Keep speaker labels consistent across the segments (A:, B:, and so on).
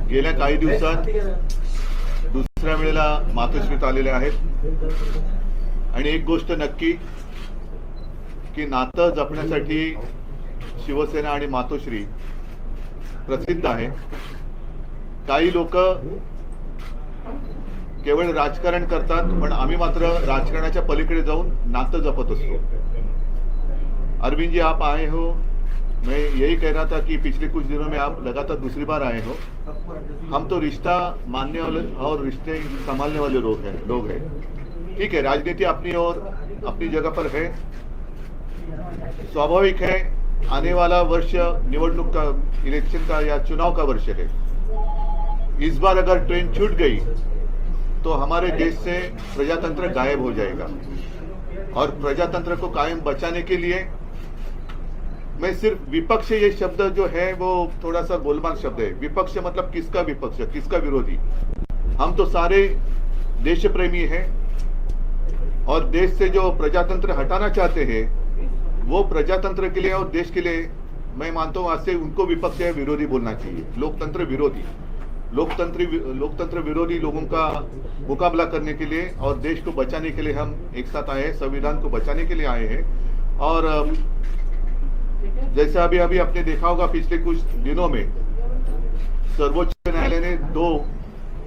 A: गेल्या काही दिवसात दुसऱ्या वेळेला मातोश्रीत आलेले आहेत आणि एक गोष्ट नक्की की नातं जपण्यासाठी शिवसेना आणि मातोश्री प्रसिद्ध आहे. काही लोक केवळ राजकारण करतात, पण आम्ही मात्र राजकारणाच्या पलीकडे जाऊन नातं जपत असतो. अरविंद जी, आप आए हो, मैं यही कह रहा था कि पिछले कुछ दिनों में आप लगातार दूसरी बार आए हो. हम तो रिश्ता मानने वाले और रिश्ते संभालने वाले लोग हैं. ठीक है, राजनीति अपनी और अपनी जगह पर है. स्वाभाविक है, आने वाला वर्ष निवडणूक का, इलेक्शन का या चुनाव का वर्ष है. इस बार अगर ट्रेन छूट गई तो हमारे देश से प्रजातंत्र गायब हो जाएगा. और प्रजातंत्र को कायम बचाने के लिए मैं सिर्फ विपक्ष, ये शब्द जो है वो थोड़ा सा गोलमाल शब्द है. विपक्ष मतलब किसका विपक्ष, किसका विरोधी? हम तो सारे देश प्रेमी हैं और देश से जो प्रजातंत्र हटाना चाहते हैं वो प्रजातंत्र के लिए और देश के लिए मैं मानता हूं आज से उनको विपक्ष या विरोधी बोलना चाहिए. लोकतंत्र विरोधी, लोकतंत्र विरोधी लोगों का मुकाबला करने के लिए और देश को बचाने के लिए हम एक साथ आए हैं, संविधान को बचाने के लिए आए हैं. और जैसा अभी आपने देखा होगा, पिछले कुछ दिनों में सर्वोच्च न्यायालय ने 2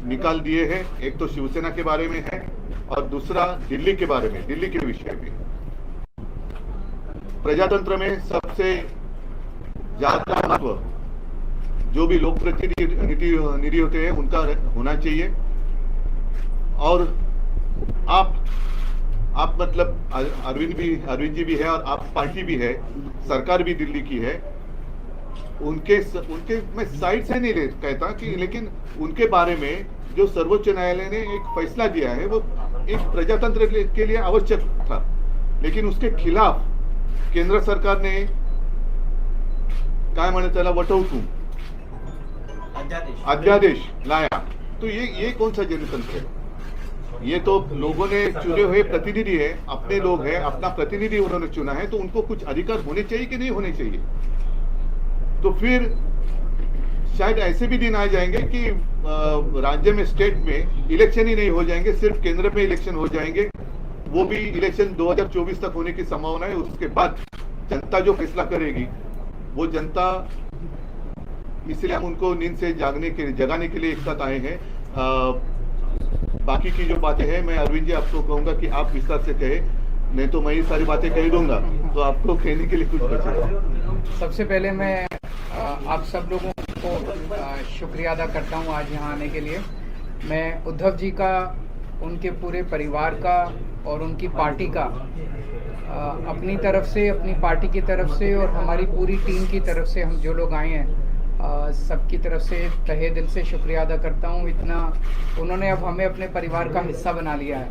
A: निकाल दिए हैं. एक तो शिवसेना के बारे में है और दूसरा दिल्ली के बारे में, दिल्ली के विषय में. प्रजातंत्र में सबसे ज्यादा महत्व जो भी लोक प्रतिनिधि होते हैं उनका होना चाहिए. और आप मतलब अरविंद जी भी है और आप पार्टी भी है, सरकार भी दिल्ली की है. उनके मैं साइड से नहीं कहता कि, लेकिन उनके बारे में जो सर्वोच्च न्यायालय ने एक फैसला दिया है वो एक प्रजातंत्र के लिए आवश्यक था, लेकिन उसके खिलाफ केंद्र सरकार ने काय म्हणतात त्याला वटहुकूम, अध्यादेश लाया. तो ये कौन सा जनतंत्र है? ये तो लोगों ने चुने हुए प्रतिनिधि है, अपने लोग हैं, अपना प्रतिनिधि उन्होंने चुना है, तो उनको कुछ अधिकार होने चाहिए कि नहीं होने चाहिए? तो फिर शायद ऐसे भी दिन आ जाएंगे कि राज्य में, स्टेट में इलेक्शन ही नहीं हो जाएंगे, सिर्फ केंद्र में इलेक्शन हो जाएंगे. वो भी इलेक्शन 2024 तक होने की संभावना है. उसके बाद जनता जो फैसला करेगी वो जनता, इसलिए हम उनको नींद से जगाने के लिए एक साथ आए हैं. बाकी की जो बातें हैं मैं अरविंद जी आपको कहूंगा कि आप विस्तार से कहे, नहीं तो मैं ये सारी बातें कह दूंगा तो आपको कहने के लिए कुछ बचेगा.
B: सबसे पहले मैं आप सब लोगों को शुक्रिया अदा करता हूं आज यहाँ आने के लिए. मैं उद्धव जी का, उनके पूरे परिवार का और उनकी पार्टी का अपनी तरफ से, अपनी पार्टी की तरफ से और हमारी पूरी टीम की तरफ से, हम जो लोग आए हैं सबकी तरफ से तहे दिल से शुक्रिया अदा करता हूँ. इतना उन्होंने अब हमें अपने परिवार का हिस्सा बना लिया है.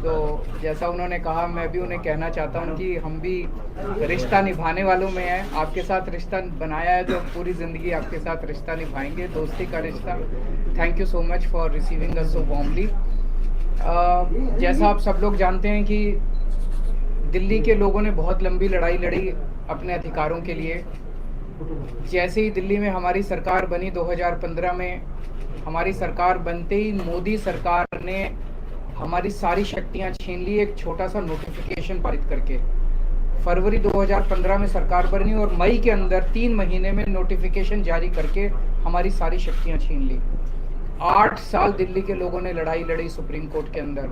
B: तो जैसा उन्होंने कहा, मैं भी उन्हें कहना चाहता हूँ कि हम भी रिश्ता निभाने वालों में हैं. आपके साथ रिश्ता बनाया है तो पूरी ज़िंदगी आपके साथ रिश्ता निभाएंगे, दोस्ती का रिश्ता. Thank you so much for receiving us so warmly. जैसा आप सब लोग जानते हैं कि दिल्ली के लोगों ने बहुत लंबी लड़ाई लड़ी अपने अधिकारों के लिए. जैसे ही दिल्ली में हमारी सरकार बनी 2015 में, हमारी सरकार बनते ही मोदी सरकार ने हमारी सारी शक्तियां छीन ली एक छोटा सा नोटिफिकेशन पारित करके. फरवरी 2015 में सरकार बनी और मई के अंदर 3 महीने में नोटिफिकेशन जारी करके हमारी सारी शक्तियां छीन ली. 8 साल दिल्ली के लोगों ने लड़ाई लड़ी सुप्रीम कोर्ट के अंदर.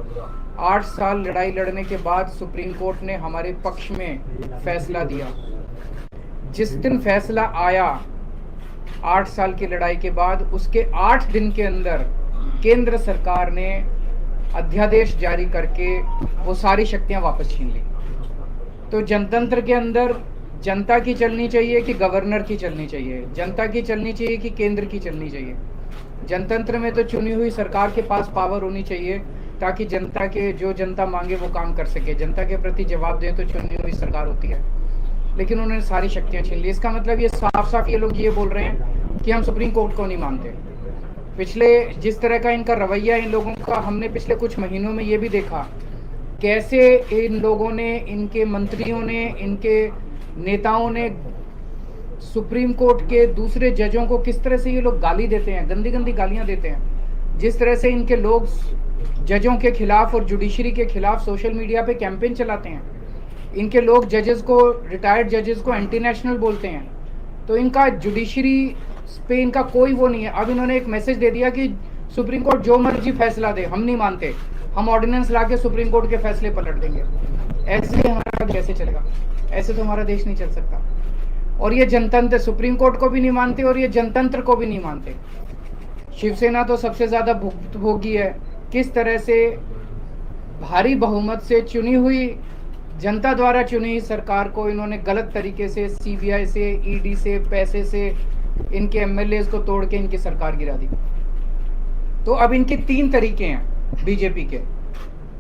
B: 8 साल लड़ाई लड़ने के बाद सुप्रीम कोर्ट ने हमारे पक्ष में फैसला दिया. जिस दिन फैसला आया 8 साल की लड़ाई के बाद, उसके 8 दिन के अंदर केंद्र सरकार ने अध्यादेश जारी करके वो सारी शक्तियां वापस छीन ली. तो जनतंत्र के अंदर जनता की चलनी चाहिए कि गवर्नर की चलनी चाहिए, जनता की चलनी चाहिए कि केंद्र की चलनी चाहिए? जनतंत्र में तो चुनी हुई सरकार के पास पावर होनी चाहिए ताकि जनता के, जो जनता मांगे वो काम कर सके, जनता के प्रति जवाब दे, तो चुनी हुई सरकार होती है. लेकिन उन्होंने सारी शक्तियां छीन ली. इसका मतलब ये साफ साफ ये लोग ये बोल रहे हैं कि हम सुप्रीम कोर्ट को नहीं मानते. पिछले जिस तरह का इनका रवैया इन लोगों का हमने पिछले कुछ महीनों में ये भी देखा, कैसे इन लोगों ने, इनके मंत्रियों ने, इनके नेताओं ने सुप्रीम कोर्ट के दूसरे जजों को किस तरह से ये लोग गाली देते हैं, गंदी गंदी गालियां देते हैं। जिस तरह से इनके लोग जजों के खिलाफ और जुडिशरी के खिलाफ सोशल मीडिया पे कैंपेन चलाते हैं, इनके लोग जजेस को, रिटायर्ड जजेस को एंटी नेशनल बोलते हैं। तो इनका जुडिशरी पे इनका कोई वो नहीं है। अब इन्होंने एक मैसेज दे दिया कि सुप्रीम कोर्ट जो मर्जी फैसला दे, हम नहीं मानते, हम ऑर्डिनेंस ला के सुप्रीम कोर्ट के फैसले पलट देंगे। ऐसे हमारा कैसे चलेगा? ऐसे तो हमारा देश नहीं चल सकता। और ये जनतंत्र सुप्रीम कोर्ट को भी नहीं मानते और ये जनतंत्र को भी नहीं मानते। शिवसेना तो सबसे ज्यादा भुक्तभोगी है। किस तरह से भारी बहुमत से चुनी हुई, जनता द्वारा चुनी हुई सरकार को इन्होंने गलत तरीके से सीबीआई से, ईडी से, पैसे से इनके एमएलएस को तोड़ के इनकी सरकार गिरा दी। तो अब इनके 3 तरीके हैं बीजेपी के।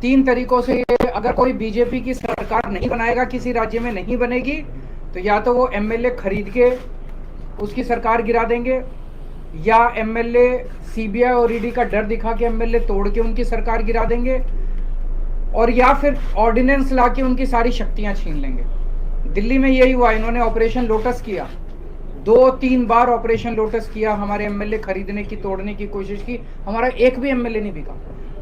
B: 3 तरीकों से अगर कोई बीजेपी की सरकार नहीं बनाएगा, किसी राज्य में नहीं बनेगी, तो या तो वो एमएलए खरीद के उसकी सरकार गिरा देंगे, या एमएलए सीबीआई और ईडी का डर दिखा के एमएलए तोड़ के उनकी सरकार गिरा देंगे, और या फिर ऑर्डिनेंस ला के उनकी सारी शक्तियां छीन लेंगे। दिल्ली में यही हुआ। इन्होंने ऑपरेशन लोटस किया, 2-3 बार ऑपरेशन लोटस किया, हमारे एमएलए खरीदने की, तोड़ने की कोशिश की, हमारा एक भी एमएलए नहीं बिका।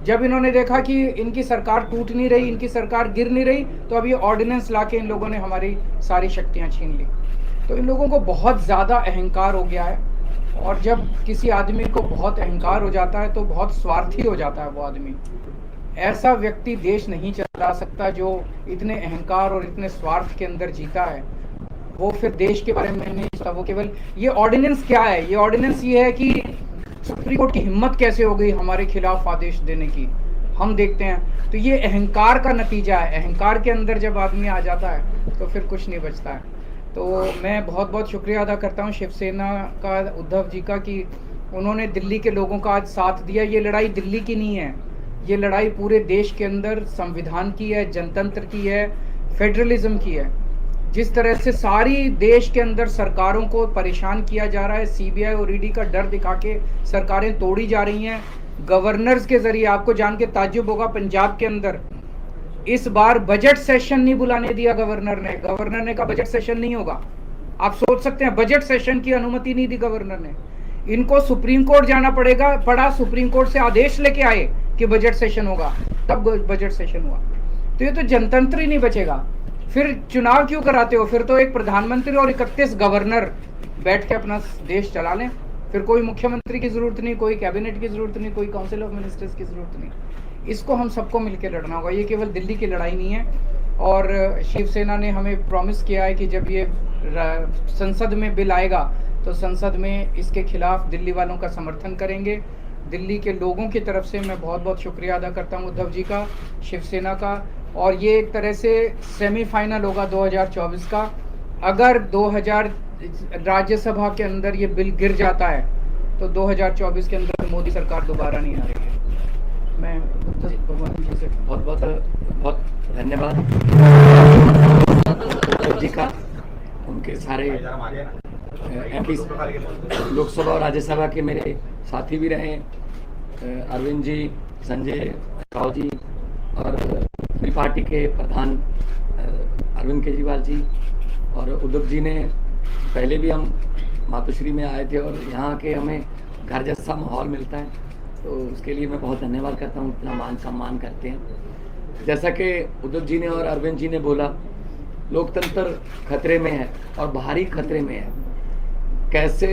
B: जब इन्होंने देखा कि इनकी सरकार टूट नहीं रही, इनकी सरकार गिर नहीं रही, तो अब ये ऑर्डिनेंस ला के इन लोगों ने हमारी सारी शक्तियां छीन ली। तो इन लोगों को बहुत ज़्यादा अहंकार हो गया है, और जब किसी आदमी को बहुत अहंकार हो जाता है तो बहुत स्वार्थी हो जाता है वो आदमी। ऐसा व्यक्ति देश नहीं चला सकता जो इतने अहंकार और इतने स्वार्थ के अंदर जीता है। वो फिर देश के बारे में नहीं सोचता, वो केवल ये ऑर्डिनेंस क्या है, ये ऑर्डिनेंस ये है कि सुप्रीम कोर्ट की हिम्मत कैसे हो गई हमारे खिलाफ आदेश देने की, हम देखते हैं। तो ये अहंकार का नतीजा है। अहंकार के अंदर जब आदमी आ जाता है तो फिर कुछ नहीं बचता है। तो मैं बहुत बहुत शुक्रिया अदा करता हूँ शिवसेना का, उद्धव जी का, कि उन्होंने दिल्ली के लोगों का आज साथ दिया। ये लड़ाई दिल्ली की नहीं है, ये लड़ाई पूरे देश के अंदर संविधान की है, जनतंत्र की है, फेडरलिज्म की है। जिस तरह से सारी देश के अंदर सरकारों को परेशान किया जा रहा है, सीबीआई और ईडी का डर दिखा के सरकारें तोड़ी जा रही हैं गवर्नर्स के जरिए। आपको जान के ताज्जुब होगा, पंजाब के अंदर इस बार बजट सेशन नहीं बुलाने दिया गवर्नर ने। गवर्नर ने कहा बजट सेशन नहीं होगा। आप सोच सकते हैं, बजट सेशन की अनुमति नहीं दी गवर्नर ने। इनको सुप्रीम कोर्ट जाना पड़ा, सुप्रीम कोर्ट से आदेश लेके आए कि बजट सेशन होगा, तब बजट सेशन हुआ। तो ये तो जनतंत्र ही नहीं बचेगा। फिर चुनाव क्यों कराते हो? फिर तो एक प्रधानमंत्री और 31 गवर्नर बैठ के अपना देश चला लें। फिर कोई मुख्यमंत्री की जरूरत नहीं, कोई कैबिनेट की जरूरत नहीं, कोई काउंसिल ऑफ मिनिस्टर्स की जरूरत नहीं। इसको हम सबको मिलकर लड़ना होगा। ये केवल दिल्ली की लड़ाई नहीं है। और शिवसेना ने हमें प्रॉमिस किया है कि जब ये संसद में बिल आएगा तो संसद में इसके खिलाफ दिल्ली वालों का समर्थन करेंगे। दिल्ली के लोगों की तरफ से मैं बहुत बहुत शुक्रिया अदा करता हूं उद्धव जी का, शिवसेना का। और ये एक तरह से सेमीफाइनल होगा 2024 का। अगर 2000 राज्यसभा के अंदर ये बिल गिर जाता है तो 2024 के अंदर मोदी सरकार दोबारा नहीं आ रही है। मैं भगवान जी से
C: बहुत धन्यवाद जी का, उनके सारे एमपी लोकसभा और राज्यसभा के मेरे साथी भी रहे, अरविंद जी, संजय राव जी, और मेरी पार्टी के प्रधान अरविंद केजरीवाल जी, और उद्धव जी ने पहले भी हम मातोश्री में आए थे और यहाँ के हमें घर जैसा माहौल मिलता है, तो उसके लिए मैं बहुत धन्यवाद करता हूँ। इतना मान सम्मान करते हैं। जैसा कि उद्धव जी ने और अरविंद जी ने बोला, लोकतंत्र खतरे में है और भारी खतरे में है। कैसे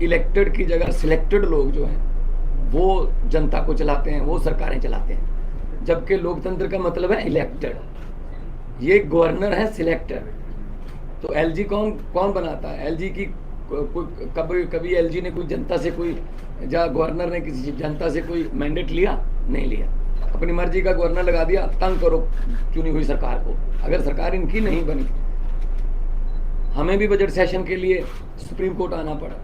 C: इलेक्टेड की जगह सिलेक्टेड लोग जो हैं वो जनता को चलाते हैं, वो सरकारें चलाते हैं, जबकि लोकतंत्र का मतलब है इलेक्टेड। ये गवर्नर है सिलेक्टेड। तो एलजी कौन बनाता है? एलजी की कभी एलजी ने कोई जनता से कोई गवर्नर ने किसी जनता से कोई मैंडेट लिया? नहीं लिया। अपनी मर्जी का गवर्नर लगा दिया, तंग करो चुनी हुई सरकार को। अगर सरकार इनकी नहीं बनी, हमें भी बजट सेशन के लिए सुप्रीम कोर्ट आना पड़ा।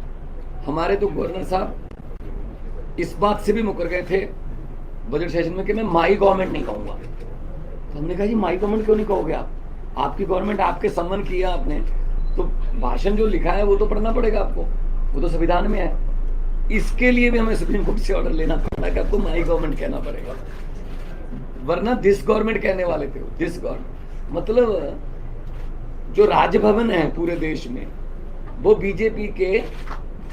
C: हमारे तो गवर्नर साहब इस बात से भी मुकर गए थे बजट सेशन में कि मैं माई गवर्नमेंट नहीं कहूँगा। तो हमने कहा जी माई गवर्नमेंट क्यों नहीं कहोगे आप? आपकी गवर्नमेंट, आपके सम्मान किया आपने, तो भाषण जो लिखा है वो तो पढ़ना पड़ेगा आपको, वो तो संविधान में है। इसके लिए भी हमें सुप्रीम कोर्ट से ऑर्डर लेना पड़ा कि आपको माई गवर्नमेंट कहना पड़ेगा, वरना दिस गवर्नमेंट कहने वाले थे। दिस गवर्नमेंट मतलब जो राजभवन है पूरे देश में वो बीजेपी के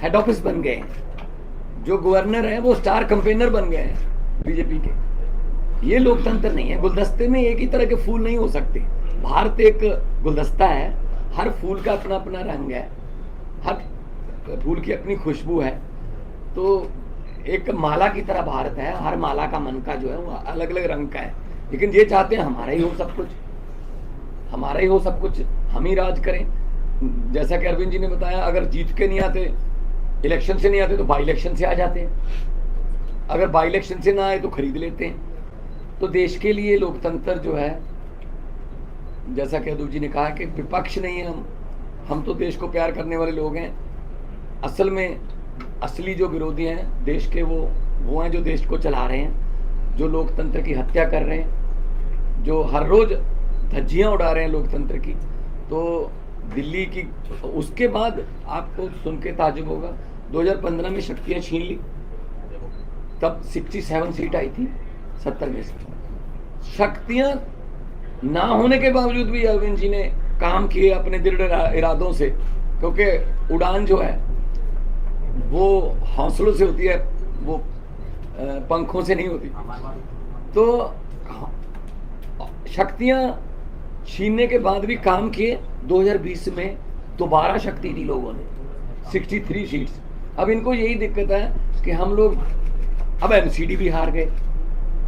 C: हेड ऑफिस बन गए हैं। जो गवर्नर है वो स्टार कैंपेनर बन गए हैं बीजेपी के। ये लोकतंत्र नहीं है। गुलदस्ते में एक ही तरह के फूल नहीं हो सकते। भारत एक गुलदस्ता है, हर फूल का अपना अपना रंग है, हर फूल की अपनी खुशबू है। तो एक माला की तरह भारत है, हर माला का मन का जो है वो अलग अलग रंग का है। लेकिन ये चाहते हैं हमारा ही हो सब कुछ, हमारा ही हो सब कुछ, हम ही राज करें। जैसा कि अरविंद जी ने बताया, अगर जीत के नहीं आते, इलेक्शन से नहीं आते, तो बाई इलेक्शन से आ जाते हैं। अगर बाई इलेक्शन से ना आए तो खरीद लेते हैं। तो देश के लिए लोकतंत्र जो है, जैसा कि अदूर जी ने कहा कि विपक्ष नहीं है हम तो देश को प्यार करने वाले लोग हैं। असल में असली जो विरोधी हैं देश के वो हैं जो देश को चला रहे हैं, जो लोकतंत्र की हत्या कर रहे हैं, जो हर रोज धज्जियां उड़ा रहे हैं लोकतंत्र की। तो दिल्ली की, उसके बाद आपको सुन के ताजुब होगा, 2015 में शक्तियां छीन ली, तब 67 सीट आई थी 70 में से। शक्तियां ना होने के बावजूद भी अरविंद जी ने काम किए अपने दृढ़ इरादों से, क्योंकि उड़ान जो है वो हौसलों से होती है, वो पंखों से नहीं होती। तो शक्तियां छीनने के बाद भी काम किए। 2020 में दोबारा शक्ति दी लोगों ने, 63 सीट्स। अब इनको यही दिक्कत है कि हम लोग अब एमसीडी भी हार गए।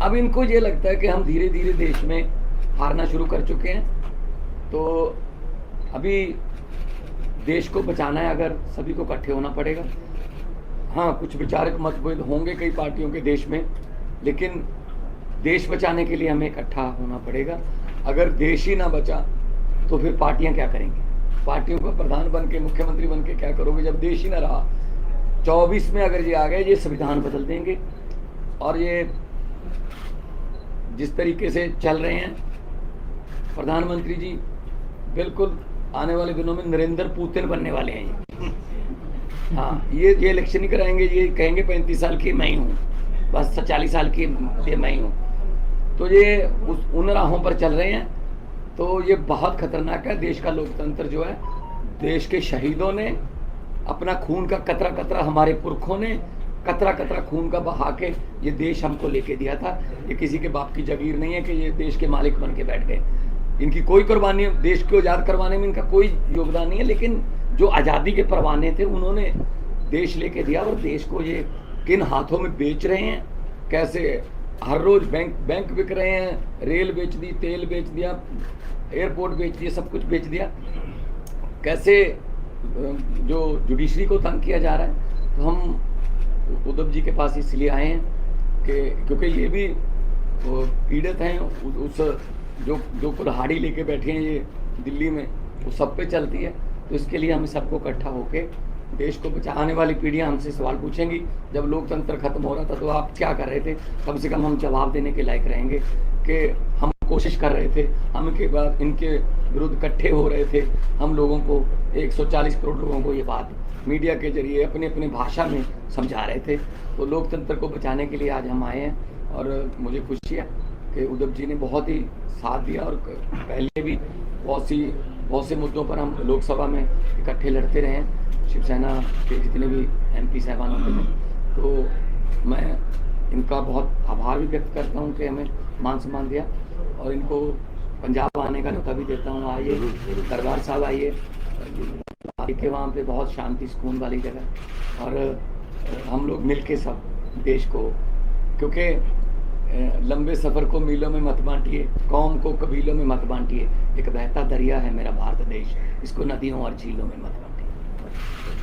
C: अब इनको ये लगता है कि हम धीरे धीरे देश में हारना शुरू कर चुके हैं। तो अभी देश को बचाना है, अगर सभी को इकट्ठे होना पड़ेगा। हाँ, कुछ विचारक मतभेद होंगे कई पार्टियों के देश में, लेकिन देश बचाने के लिए हमें इकट्ठा होना पड़ेगा। अगर देश ही ना बचा तो फिर पार्टियां क्या करेंगी? पार्टियों का प्रधान बन के, मुख्यमंत्री बन के क्या करोगे जब देश ही ना रहा? 24 में अगर ये आ गए, ये संविधान बदल देंगे। और ये जिस तरीके से चल रहे हैं प्रधानमंत्री जी, बिल्कुल आने वाले दिनों में नरेंद्र पुतिन बनने वाले हैं ये। हाँ, ये इलेक्शन ही कराएंगे, ये कहेंगे 35 साल की मैं ही हूँ, बस 40 साल की मैं ही हूँ। तो ये उन राहों पर चल रहे हैं। तो ये बहुत खतरनाक है। देश का लोकतंत्र जो है, देश के शहीदों ने अपना खून का कतरा कतरा, हमारे पुरखों ने कतरा कतरा खून का बहा के ये देश हमको लेके दिया था। ये किसी के बाप की जागीर नहीं है कि ये देश के मालिक बन के बैठ गए। इनकी कोई कुर्बानी, देश को आज़ाद करवाने में इनका कोई योगदान नहीं है, लेकिन जो आज़ादी के परवाने थे उन्होंने देश लेके दिया। और देश को ये किन हाथों में बेच रहे हैं, कैसे हर रोज बैंक बिक रहे हैं, रेल बेच दी, तेल बेच दिया, एयरपोर्ट बेच दिया, सब कुछ बेच दिया। कैसे जो जुडिशरी को तंग किया जा रहा है। तो हम उद्धव जी के पास इसलिए आए हैं कि क्योंकि ये भी पीड़ित हैं उस जो कुल्हाड़ी लेके बैठे हैं ये दिल्ली में, वो सब पे चलती है। तो इसके लिए हमें सबको इकट्ठा होके देश को बचाने वाली पीढ़ियां हमसे सवाल पूछेंगी, जब लोकतंत्र खत्म हो रहा था तो आप क्या कर रहे थे? कम से कम हम जवाब देने के लायक रहेंगे कि हम कोशिश कर रहे थे, हम के बाद इनके विरुद्ध इकट्ठे हो रहे थे। हम लोगों को 140 करोड़ लोगों को ये बात मीडिया के जरिए अपनी अपनी भाषा में समझा रहे थे। तो लोकतंत्र को बचाने के लिए आज हम आए हैं। और मुझे खुशी है कि उद्धव जी ने बहुत ही साथ दिया, और पहले भी बहुत से मुद्दों पर हम लोकसभा में इकट्ठे लड़ते रहे हैं, शिवसेना के जितने भी MP साहबान होते हैं। तो मैं इनका बहुत आभार भी व्यक्त करता हूं कि हमें मान सम्मान दिया, और इनको पंजाब आने का न्योता भी देता हूं। आइए दरबार साहब, आइए के वहाँ पे बहुत शांति सुकून वाली जगह, और हम लोग मिल के सब देश को, क्योंकि लंबे सफ़र को मीलों में मत बांटिए, कौम को कबीलों में मत बांटिए। एक बहता दरिया है मेरा भारत देश, इसको नदियों और झीलों में मत बांटिए।